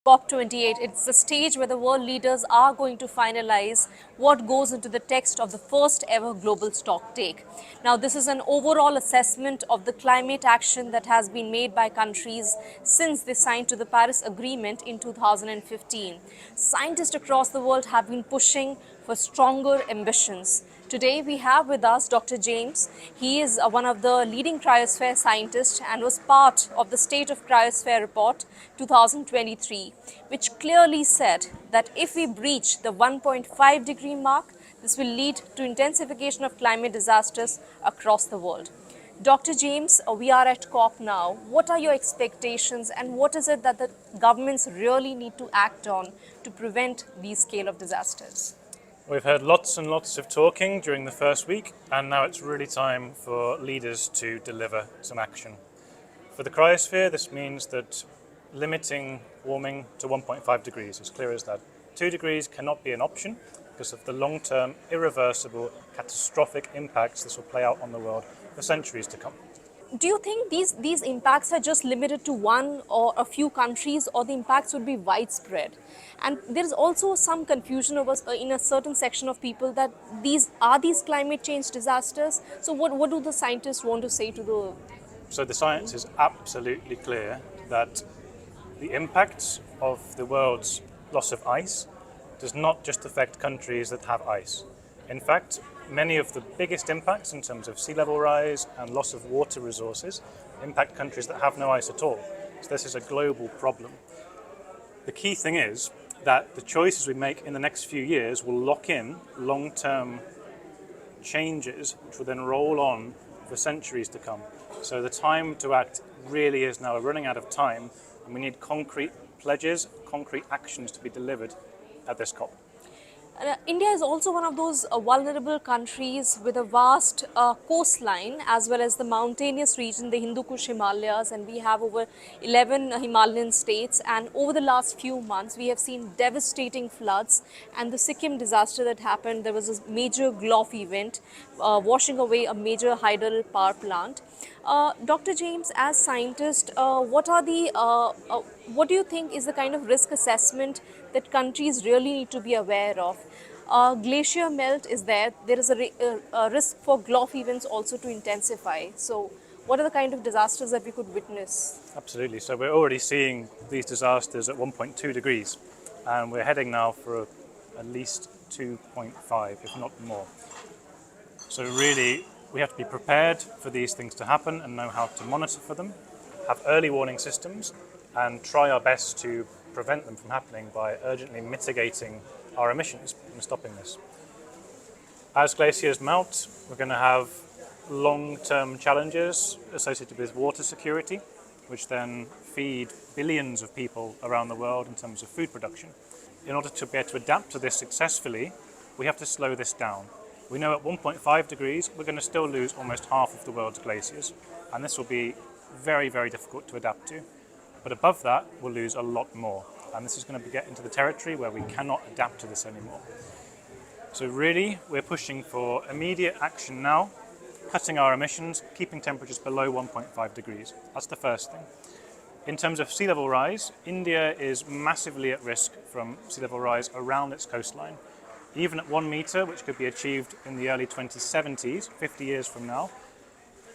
COP28, it's the stage where the world leaders are going to finalize what goes into the text of the first ever global stocktake. Now, this is an overall assessment of the climate action that has been made by countries since they signed to the Paris Agreement in 2015. Scientists across the world have been pushing for stronger ambitions. Today we have with us Dr. James. He is one of the leading cryosphere scientists and was part of the State of Cryosphere Report 2023, which clearly said that if we breach the 1.5 degree mark, this will lead to intensification of climate disasters across the world. Dr. James, we are at COP now. What are your expectations and what is it that the governments really need to act on to prevent these scale of disasters? We've heard lots and lots of talking during the first week, and now it's really time for leaders to deliver some action. For the cryosphere, this means that limiting warming to 1.5 degrees, as clear as that. 2 degrees cannot be an option because of the long-term, irreversible, catastrophic impacts this will play out on the world for centuries to come. Do you think these impacts are just limited to one or a few countries, or the impacts would be widespread? And there is also some confusion over in a certain section of people that these climate change disasters. So what do the scientists want to say to the... So the science is absolutely clear that the impacts of the world's loss of ice does not just affect countries that have ice. In fact, many of the biggest impacts in terms of sea level rise and loss of water resources impact countries that have no ice at all. So this is a global problem. The key thing is that the choices we make in the next few years will lock in long-term changes which will then roll on for centuries to come. So the time to act really is now. We're running out of time, and we need concrete pledges, concrete actions to be delivered at this COP. India is also one of those vulnerable countries with a vast coastline as well as the mountainous region, the Hindu Kush Himalayas, and we have over 11 Himalayan states. And over the last few months, we have seen devastating floods, and the Sikkim disaster that happened, there was a major GLOF event washing away a major hydel power plant. Dr. James, as scientist, what do you think is the kind of risk assessment that countries really need to be aware of? Glacier melt is there. There is a risk for GLOF events also to intensify. So what are the kind of disasters that we could witness? Absolutely. So we're already seeing these disasters at 1.2 degrees, and we're heading now for at least 2.5, if not more. So really, we have to be prepared for these things to happen and know how to monitor for them, have early warning systems, and try our best to prevent them from happening by urgently mitigating our emissions and stopping this. As glaciers melt, we're going to have long-term challenges associated with water security, which then feed billions of people around the world in terms of food production. In order to be able to adapt to this successfully, we have to slow this down. We know at 1.5 degrees, we're going to still lose almost half of the world's glaciers, and this will be very, very difficult to adapt to. But above that, we'll lose a lot more. And this is going to get into the territory where we cannot adapt to this anymore. So really, we're pushing for immediate action now, cutting our emissions, keeping temperatures below 1.5 degrees. That's the first thing. In terms of sea level rise, India is massively at risk from sea level rise around its coastline. Even at 1 meter, which could be achieved in the early 2070s, 50 years from now,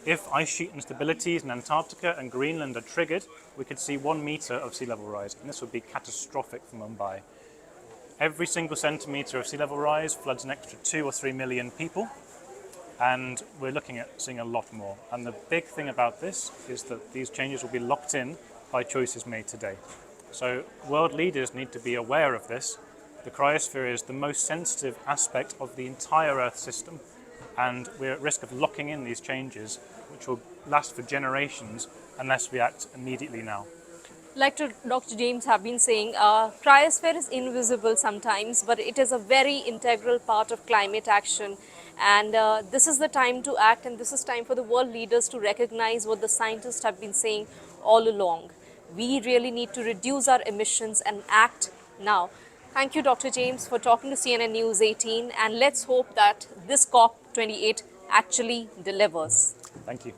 if ice sheet instabilities in Antarctica and Greenland are triggered, we could see 1 meter of sea level rise, and this would be catastrophic for Mumbai. Every single centimeter of sea level rise floods an extra 2 or 3 million people, and we're looking at seeing a lot more. And the big thing about this is that these changes will be locked in by choices made today. So world leaders need to be aware of this. The cryosphere is the most sensitive aspect of the entire Earth system, and we're at risk of locking in these changes, which will last for generations unless we act immediately now. Like Dr. James have been saying, cryosphere is invisible sometimes, but it is a very integral part of climate action. And this is the time to act, and this is time for the world leaders to recognize what the scientists have been saying all along. We really need to reduce our emissions and act now. Thank you, Dr. James, for talking to CNN News 18, and let's hope that this COP28 actually delivers. Thank you.